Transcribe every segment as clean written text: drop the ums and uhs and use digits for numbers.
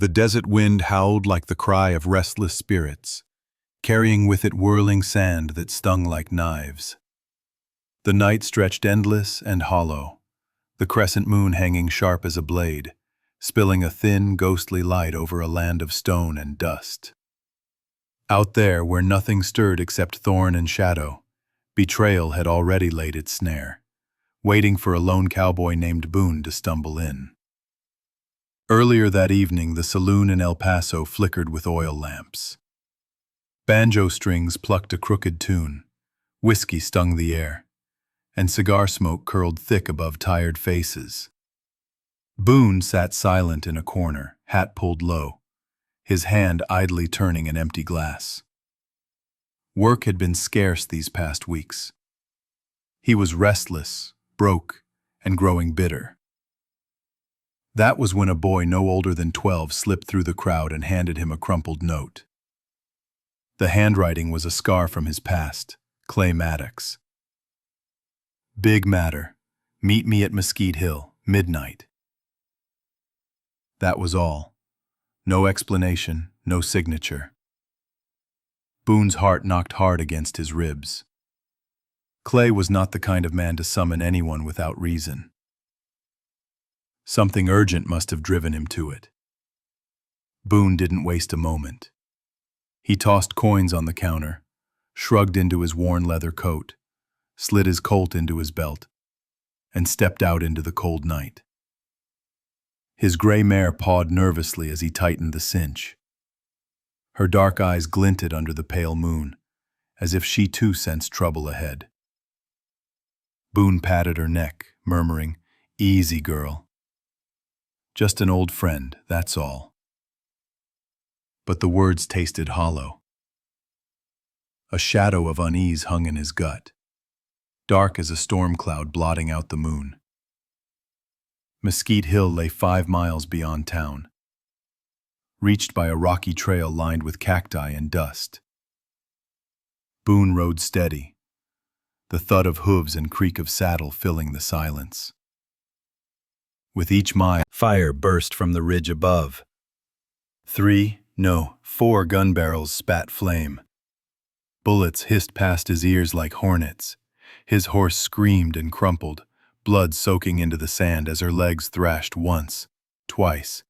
The desert wind howled like the cry of restless spirits, carrying with it whirling sand that stung like knives. The night stretched endless and hollow, the crescent moon hanging sharp as a blade, spilling a thin, ghostly light over a land of stone and dust. Out there, where nothing stirred except thorn and shadow, betrayal had already laid its snare, waiting for a lone cowboy named Boone to stumble in. Earlier that evening, the saloon in El Paso flickered with oil lamps. Banjo strings plucked a crooked tune, whiskey stung the air, and cigar smoke curled thick above tired faces. Boone sat silent in a corner, hat pulled low, his hand idly turning an empty glass. Work had been scarce these past weeks. He was restless, broke, and growing bitter. That was when a boy no older than 12 slipped through the crowd and handed him a crumpled note. The handwriting was a scar from his past, Clay Maddox. Big matter. Meet me at Mesquite Hill, midnight. That was all. No explanation, no signature. Boone's heart knocked hard against his ribs. Clay was not the kind of man to summon anyone without reason. Something urgent must have driven him to it. Boone didn't waste a moment. He tossed coins on the counter, shrugged into his worn leather coat, slid his Colt into his belt, and stepped out into the cold night. His gray mare pawed nervously as he tightened the cinch. Her dark eyes glinted under the pale moon, as if she too sensed trouble ahead. Boone patted her neck, murmuring, "Easy, girl. Just an old friend, that's all." But the words tasted hollow. A shadow of unease hung in his gut, dark as a storm cloud blotting out the moon. Mesquite Hill lay 5 miles beyond town, reached by a rocky trail lined with cacti and dust. Boone rode steady, the thud of hooves and creak of saddle filling the silence. With each mile, fire burst from the ridge above. 4 gun barrels spat flame. Bullets hissed past his ears like hornets. His horse screamed and crumpled, blood soaking into the sand as her legs thrashed once, twice,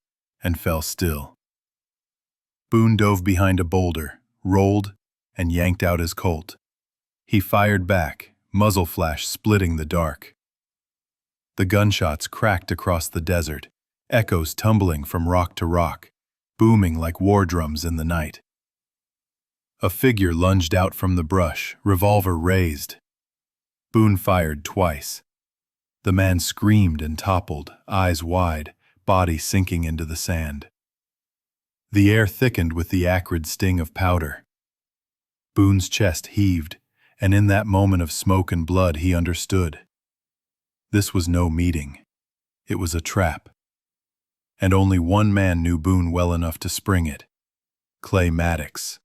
and fell still. Boone dove behind a boulder, rolled, and yanked out his Colt. He fired back, muzzle flash splitting the dark. The gunshots cracked across the desert, echoes tumbling from rock to rock, booming like war drums in the night. A figure lunged out from the brush, revolver raised. Boone fired twice. The man screamed and toppled, eyes wide, body sinking into the sand. The air thickened with the acrid sting of powder. Boone's chest heaved, and in that moment of smoke and blood he understood. This was no meeting. It was a trap. And only one man knew Boone well enough to spring it: Clay Maddox.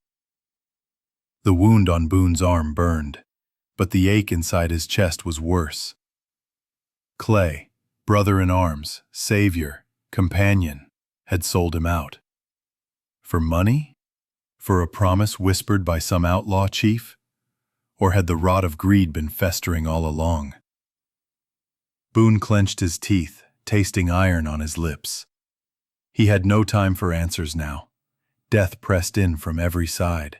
The wound on Boone's arm burned, but the ache inside his chest was worse. Clay, brother in arms, savior, companion, had sold him out. For money? For a promise whispered by some outlaw chief? Or had the rot of greed been festering all along? Boone clenched his teeth, tasting iron on his lips. He had no time for answers now. Death pressed in from every side.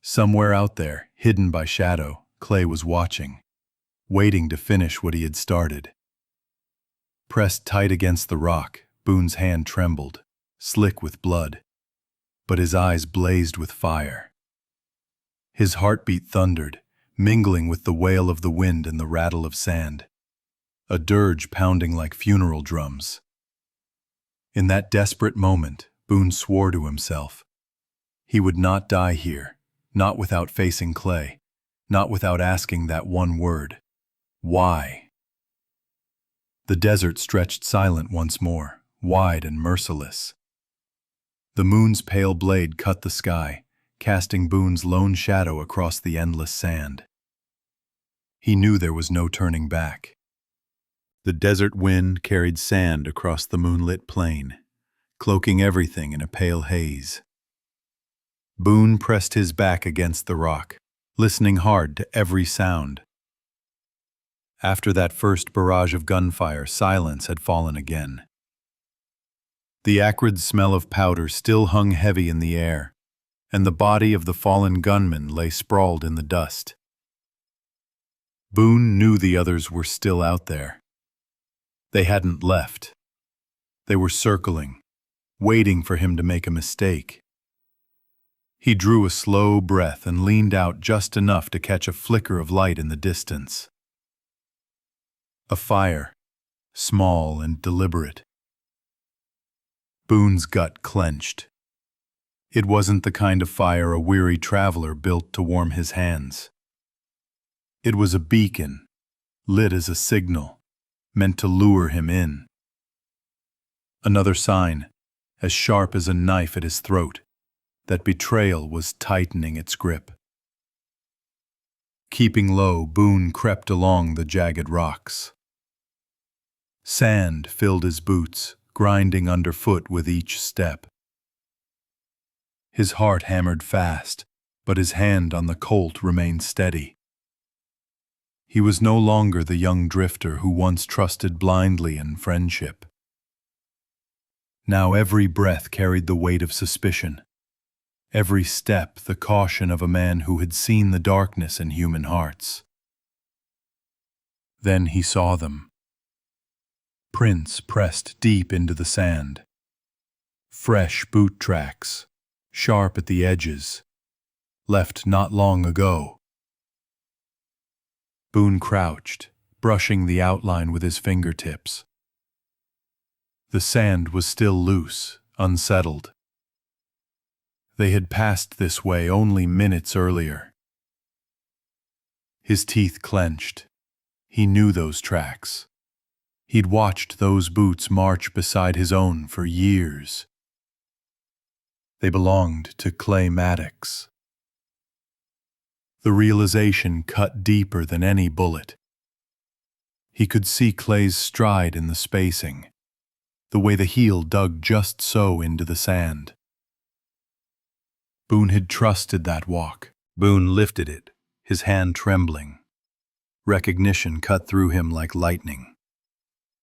Somewhere out there, hidden by shadow, Clay was watching, waiting to finish what he had started. Pressed tight against the rock, Boone's hand trembled, slick with blood, but his eyes blazed with fire. His heartbeat thundered, mingling with the wail of the wind and the rattle of sand, a dirge pounding like funeral drums. In that desperate moment, Boone swore to himself. He would not die here, not without facing Clay, not without asking that one word: why? The desert stretched silent once more, wide and merciless. The moon's pale blade cut the sky, casting Boone's lone shadow across the endless sand. He knew there was no turning back. The desert wind carried sand across the moonlit plain, cloaking everything in a pale haze. Boone pressed his back against the rock, listening hard to every sound. After that first barrage of gunfire, silence had fallen again. The acrid smell of powder still hung heavy in the air, and the body of the fallen gunman lay sprawled in the dust. Boone knew the others were still out there. They hadn't left. They were circling, waiting for him to make a mistake. He drew a slow breath and leaned out just enough to catch a flicker of light in the distance. A fire, small and deliberate. Boone's gut clenched. It wasn't the kind of fire a weary traveler built to warm his hands. It was a beacon, lit as a signal, meant to lure him in. Another sign, as sharp as a knife at his throat, that betrayal was tightening its grip. Keeping low, Boone crept along the jagged rocks. Sand filled his boots, grinding underfoot with each step. His heart hammered fast, but his hand on the Colt remained steady. He was no longer the young drifter who once trusted blindly in friendship. Now every breath carried the weight of suspicion. Every step the caution of a man who had seen the darkness in human hearts. Then he saw them. Prints pressed deep into the sand. Fresh boot tracks, sharp at the edges, left not long ago. Boone crouched, brushing the outline with his fingertips. The sand was still loose, unsettled. They had passed this way only minutes earlier. His teeth clenched. He knew those tracks. He'd watched those boots march beside his own for years. They belonged to Clay Maddox. The realization cut deeper than any bullet. He could see Clay's stride in the spacing, the way the heel dug just so into the sand. Boone had trusted that walk. Boone lifted it, his hand trembling. Recognition cut through him like lightning.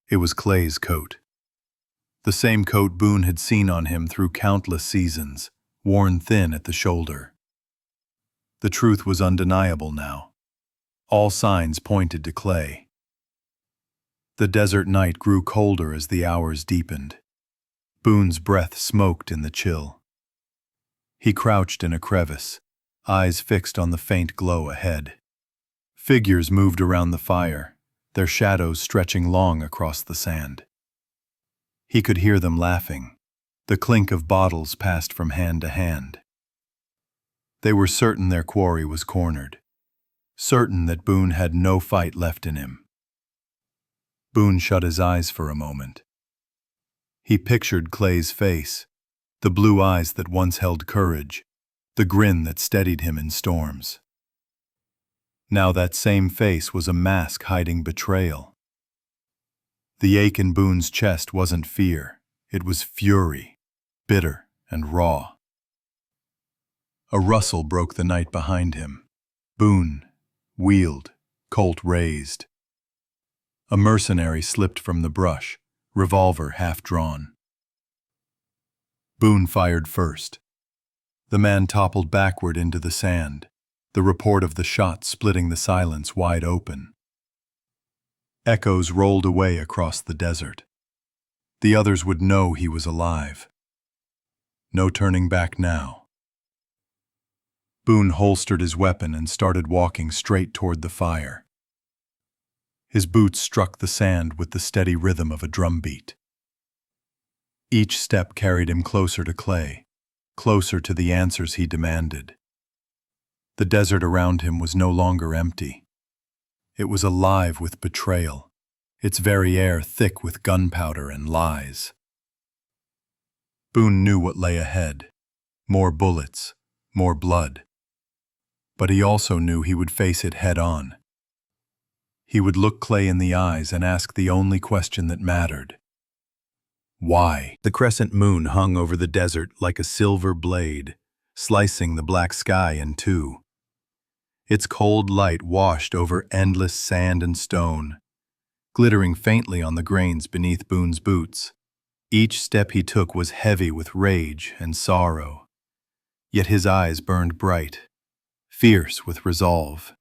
It was Clay's coat. The same coat Boone had seen on him through countless seasons, worn thin at the shoulder. The truth was undeniable now. All signs pointed to Clay. The desert night grew colder as the hours deepened. Boone's breath smoked in the chill. He crouched in a crevice, eyes fixed on the faint glow ahead. Figures moved around the fire, their shadows stretching long across the sand. He could hear them laughing. The clink of bottles passed from hand to hand. They were certain their quarry was cornered, certain that Boone had no fight left in him. Boone shut his eyes for a moment. He pictured Clay's face, the blue eyes that once held courage, the grin that steadied him in storms. Now that same face was a mask hiding betrayal. The ache in Boone's chest wasn't fear, it was fury, bitter and raw. A rustle broke the night behind him. Boone wheeled, Colt raised. A mercenary slipped from the brush, revolver half drawn. Boone fired first. The man toppled backward into the sand, the report of the shot splitting the silence wide open. Echoes rolled away across the desert. The others would know he was alive. No turning back now. Boone holstered his weapon and started walking straight toward the fire. His boots struck the sand with the steady rhythm of a drumbeat. Each step carried him closer to Clay, closer to the answers he demanded. The desert around him was no longer empty. It was alive with betrayal, its very air thick with gunpowder and lies. Boone knew what lay ahead. More bullets, more blood. But he also knew he would face it head-on. He would look Clay in the eyes and ask the only question that mattered. Why? The crescent moon hung over the desert like a silver blade, slicing the black sky in two. Its cold light washed over endless sand and stone, glittering faintly on the grains beneath Boone's boots. Each step he took was heavy with rage and sorrow, yet his eyes burned bright, fierce with resolve.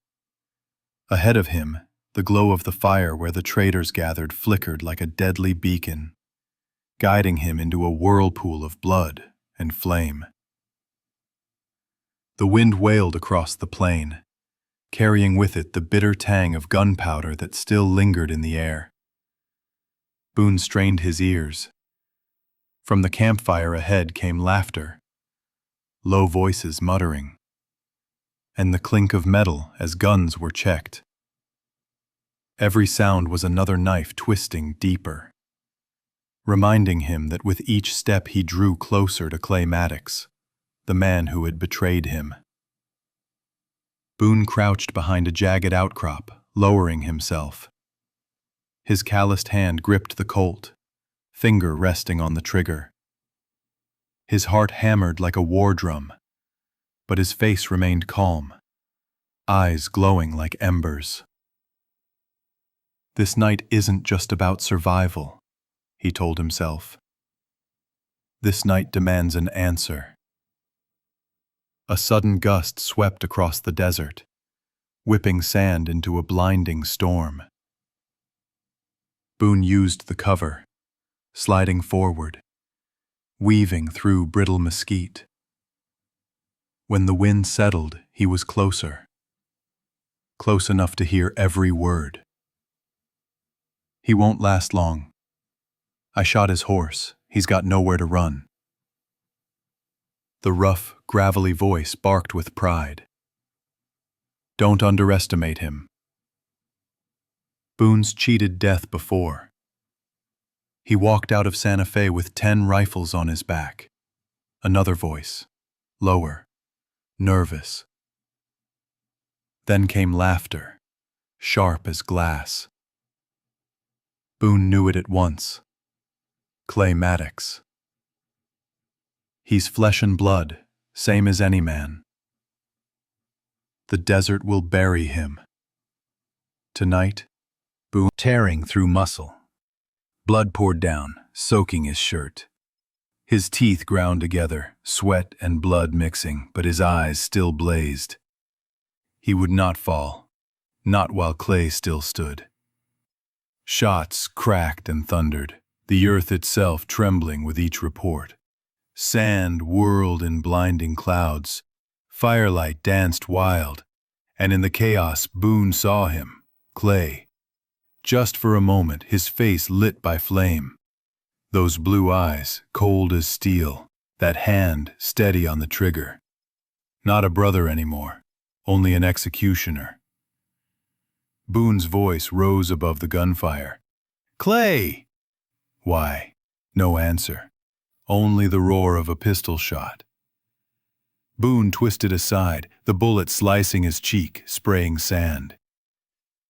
Ahead of him, the glow of the fire where the traders gathered flickered like a deadly beacon, guiding him into a whirlpool of blood and flame. The wind wailed across the plain, carrying with it the bitter tang of gunpowder that still lingered in the air. Boone strained his ears. From the campfire ahead came laughter, low voices muttering, and the clink of metal as guns were checked. Every sound was another knife twisting deeper, reminding him that with each step he drew closer to Clay Maddox, the man who had betrayed him. Boone crouched behind a jagged outcrop, lowering himself. His calloused hand gripped the Colt, finger resting on the trigger. His heart hammered like a war drum, but his face remained calm, eyes glowing like embers. This night isn't just about survival, he told himself. This night demands an answer. A sudden gust swept across the desert, whipping sand into a blinding storm. Boone used the cover, sliding forward, weaving through brittle mesquite. When the wind settled, he was closer, close enough to hear every word. He won't last long. I shot his horse. He's got nowhere to run. The rough, gravelly voice barked with pride. Don't underestimate him. Boone's cheated death before. He walked out of Santa Fe with 10 rifles on his back. Another voice, lower, nervous. Then came laughter, sharp as glass. Boone knew it at once. Clay Maddox. He's flesh and blood, same as any man. The desert will bury him. Tonight, Boone tearing through muscle. Blood poured down, soaking his shirt. His teeth ground together, sweat and blood mixing, but his eyes still blazed. He would not fall, not while Clay still stood. Shots cracked and thundered, the earth itself trembling with each report. Sand whirled in blinding clouds, firelight danced wild, and in the chaos Boone saw him, Clay. Just for a moment, his face lit by flame. Those blue eyes, cold as steel, that hand steady on the trigger. Not a brother anymore, only an executioner. Boone's voice rose above the gunfire. Clay! Why? No answer. Only the roar of a pistol shot. Boone twisted aside, the bullet slicing his cheek, spraying sand.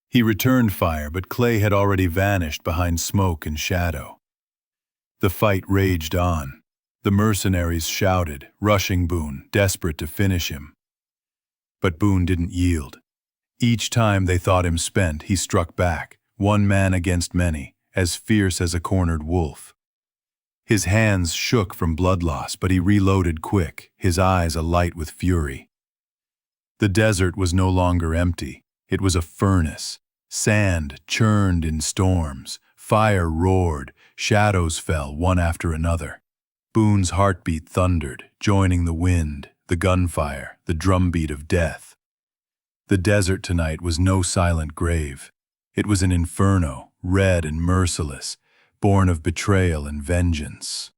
He returned fire, but Clay had already vanished behind smoke and shadow. The fight raged on. The mercenaries shouted, rushing Boone, desperate to finish him. But Boone didn't yield. Each time they thought him spent, he struck back, one man against many, as fierce as a cornered wolf. His hands shook from blood loss, but he reloaded quick, his eyes alight with fury. The desert was no longer empty. It was a furnace. Sand churned in storms, fire roared, shadows fell one after another. Boone's heartbeat thundered, joining the wind, the gunfire, the drumbeat of death. The desert tonight was no silent grave. It was an inferno, red and merciless, born of betrayal and vengeance.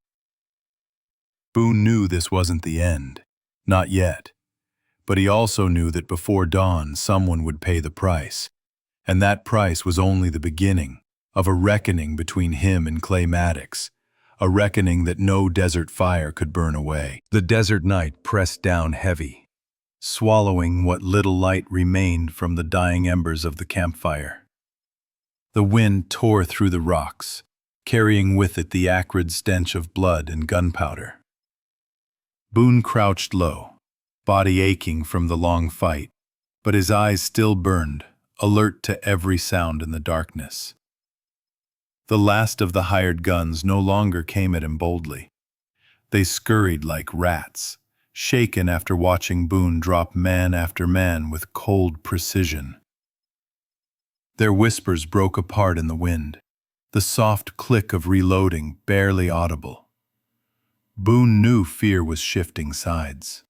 Boone knew this wasn't the end, not yet. But he also knew that before dawn someone would pay the price, and that price was only the beginning of a reckoning between him and Clay Maddox, a reckoning that no desert fire could burn away. The desert night pressed down heavy, swallowing what little light remained from the dying embers of the campfire. The wind tore through the rocks, carrying with it the acrid stench of blood and gunpowder. Boone crouched low, body aching from the long fight, but his eyes still burned, alert to every sound in the darkness. The last of the hired guns no longer came at him boldly. They scurried like rats, shaken after watching Boone drop man after man with cold precision. Their whispers broke apart in the wind, the soft click of reloading barely audible. Boone knew fear was shifting sides.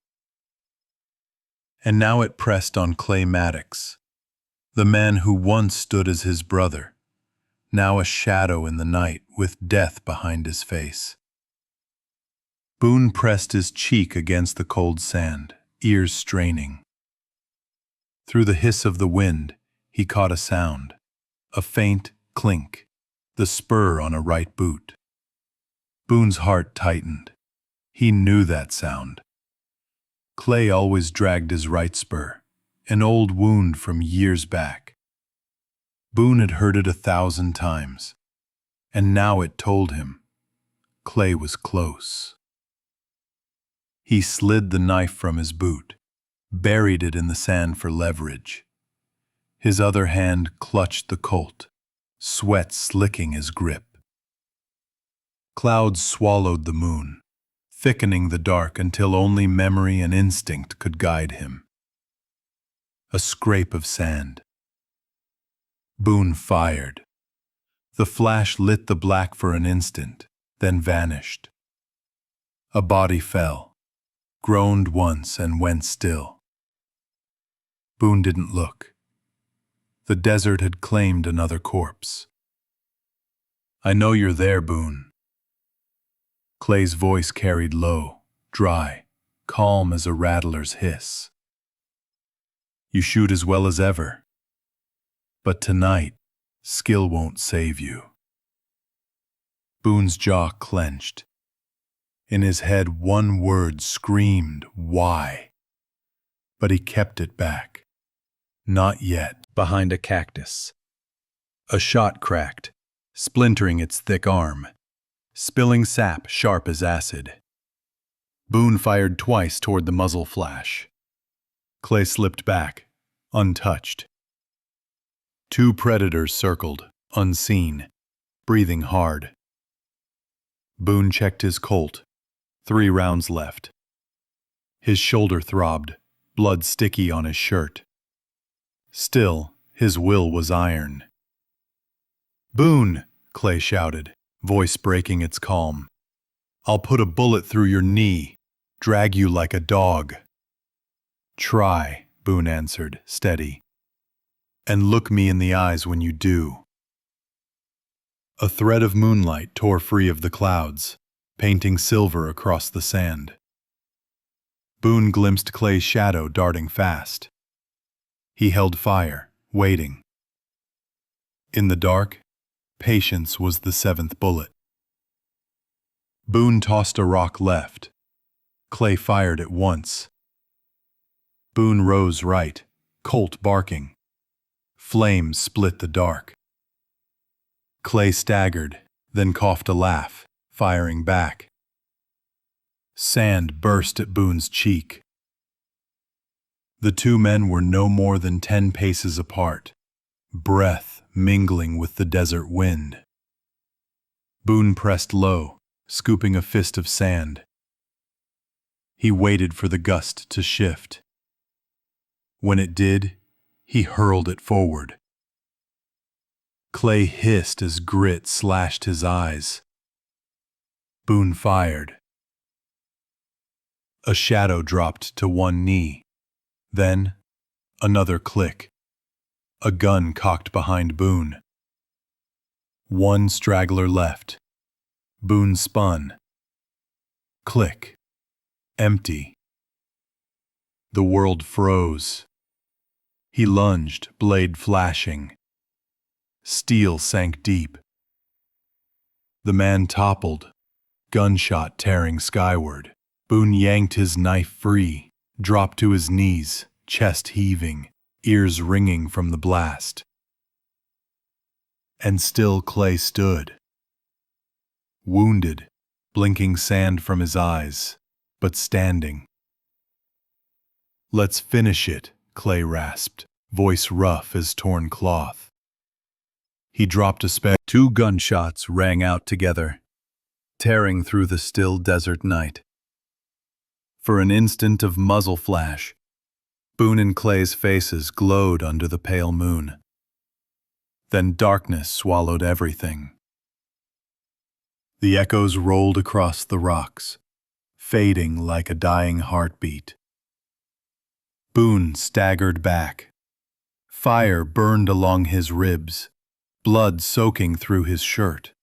And now it pressed on Clay Maddox, the man who once stood as his brother, now a shadow in the night with death behind his face. Boone pressed his cheek against the cold sand, ears straining. Through the hiss of the wind, he caught a sound, a faint clink, the spur on a right boot. Boone's heart tightened. He knew that sound. Clay always dragged his right spur, an old wound from years back. Boone had heard it 1,000 times, and now it told him Clay was close. He slid the knife from his boot, buried it in the sand for leverage. His other hand clutched the Colt, sweat slicking his grip. Clouds swallowed the moon, thickening the dark until only memory and instinct could guide him. A scrape of sand. Boone fired. The flash lit the black for an instant, then vanished. A body fell, groaned once and went still. Boone didn't look. The desert had claimed another corpse. "I know you're there, Boone." Clay's voice carried low, dry, calm as a rattler's hiss. "You shoot as well as ever. But tonight, skill won't save you." Boone's jaw clenched. In his head, one word screamed, "Why?" But he kept it back. Not yet. Behind a cactus. A shot cracked, splintering its thick arm, spilling sap sharp as acid. Boone fired twice toward the muzzle flash. Clay slipped back, untouched. Two predators circled, unseen, breathing hard. Boone checked his Colt. 3 rounds left. His shoulder throbbed, blood sticky on his shirt. Still, his will was iron. "Boone!" Clay shouted, voice breaking its calm. "I'll put a bullet through your knee, drag you like a dog." "Try," Boone answered, steady. "And look me in the eyes when you do." A thread of moonlight tore free of the clouds, painting silver across the sand. Boone glimpsed Clay's shadow darting fast. He held fire, waiting. In the dark, patience was the 7th bullet. Boone tossed a rock left. Clay fired at once. Boone rose right, Colt barking. Flames split the dark. Clay staggered, then coughed a laugh, firing back. Sand burst at Boone's cheek. The 2 men were no more than 10 paces apart, breath mingling with the desert wind. Boone pressed low, scooping a fist of sand. He waited for the gust to shift. When it did, he hurled it forward. Clay hissed as grit slashed his eyes. Boone fired. A shadow dropped to one knee. Then, another click. A gun cocked behind Boone. 1 straggler left. Boone spun. Click. Empty. The world froze. He lunged, blade flashing. Steel sank deep. The man toppled, gunshot tearing skyward. Boone yanked his knife free, dropped to his knees, chest heaving, ears ringing from the blast. And still Clay stood, wounded, blinking sand from his eyes, but standing. "Let's finish it," Clay rasped, voice rough as torn cloth. He dropped a spare. 2 gunshots rang out together, tearing through the still desert night. For an instant of muzzle flash, Boone and Clay's faces glowed under the pale moon. Then darkness swallowed everything. The echoes rolled across the rocks, fading like a dying heartbeat. Boone staggered back. Fire burned along his ribs, blood soaking through his shirt.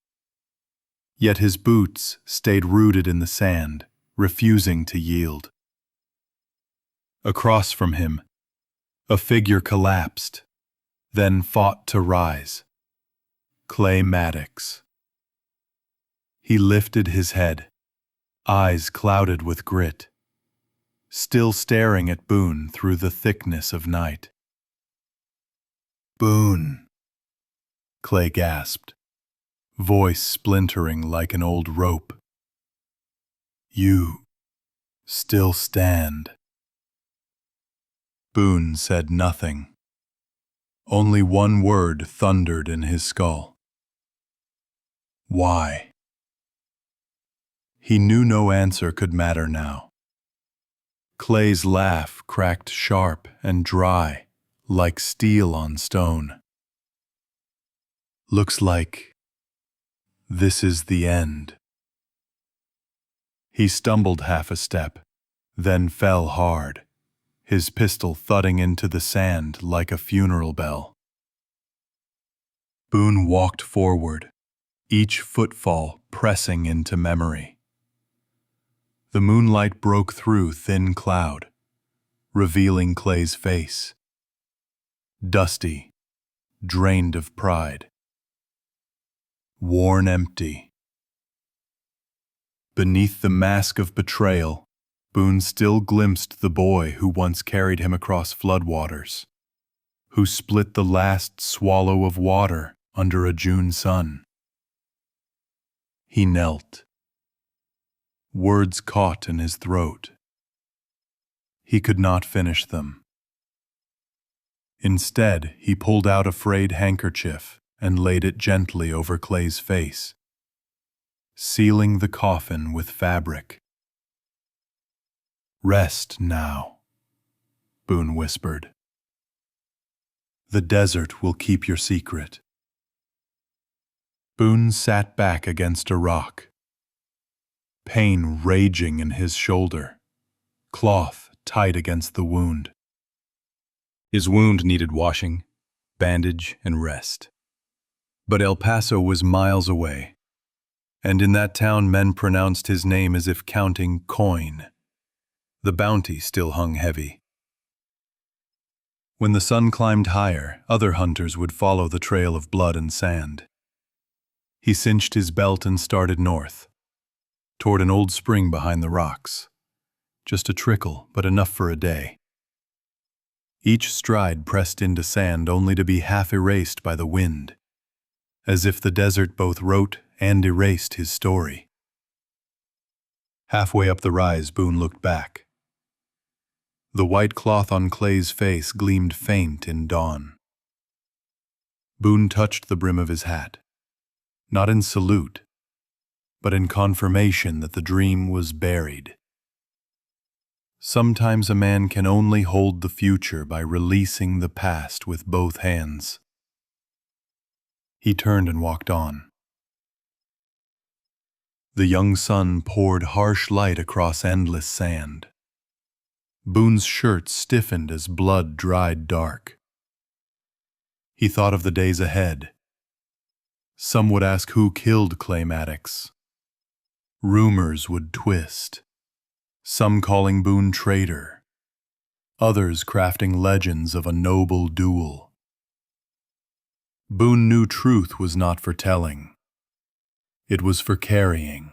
Yet his boots stayed rooted in the sand, refusing to yield. Across from him, a figure collapsed, then fought to rise. Clay Maddox. He lifted his head, eyes clouded with grit, still staring at Boone through the thickness of night. "Boone," Clay gasped, voice splintering like an old rope. "You still stand." Boone said nothing. Only one word thundered in his skull. "Why?" He knew no answer could matter now. Clay's laugh cracked sharp and dry, like steel on stone. "Looks like this is the end." He stumbled half a step, then fell hard, his pistol thudding into the sand like a funeral bell. Boone walked forward, each footfall pressing into memory. The moonlight broke through thin cloud, revealing Clay's face. Dusty, drained of pride. Worn empty. Beneath the mask of betrayal, Boone still glimpsed the boy who once carried him across floodwaters, who split the last swallow of water under a June sun. He knelt. Words caught in his throat. He could not finish them. Instead, he pulled out a frayed handkerchief and laid it gently over Clay's face, sealing the coffin with fabric. "Rest now," Boone whispered. "The desert will keep your secret." Boone sat back against a rock, pain raging in his shoulder, cloth tight against the wound. His wound needed washing, bandage, and rest. But El Paso was miles away, and in that town men pronounced his name as if counting coin. The bounty still hung heavy. When the sun climbed higher, other hunters would follow the trail of blood and sand. He cinched his belt and started north, toward an old spring behind the rocks. Just a trickle, but enough for a day. Each stride pressed into sand only to be half erased by the wind, as if the desert both wrote and erased his story. Halfway up the rise, Boone looked back. The white cloth on Clay's face gleamed faint in dawn. Boone touched the brim of his hat, not in salute, but in confirmation that the dream was buried. Sometimes a man can only hold the future by releasing the past with both hands. He turned and walked on. The young sun poured harsh light across endless sand. Boone's shirt stiffened as blood dried dark. He thought of the days ahead. Some would ask who killed Clay Maddox. Rumors would twist, some calling Boone traitor, others crafting legends of a noble duel. Boone knew truth was not for telling. It was for carrying.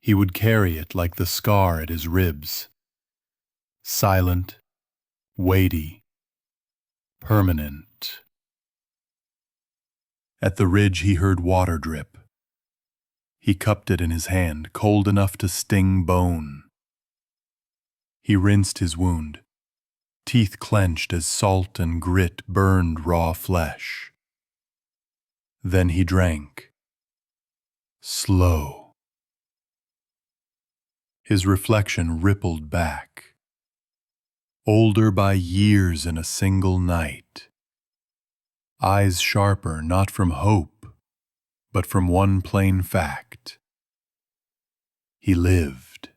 He would carry it like the scar at his ribs. Silent, weighty, permanent. At the ridge he heard water drip. He cupped it in his hand, cold enough to sting bone. He rinsed his wound, teeth clenched as salt and grit burned raw flesh. Then he drank. Slow. His reflection rippled back. Older by years in a single night. Eyes sharper not from hope, but from one plain fact. He lived.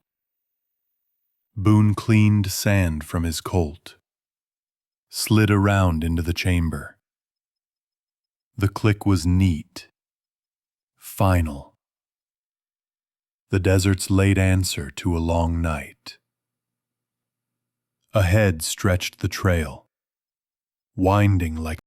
Boone cleaned sand from his Colt, slid around into the chamber. The click was neat, final. The desert's late answer to a long night. Ahead stretched the trail, winding like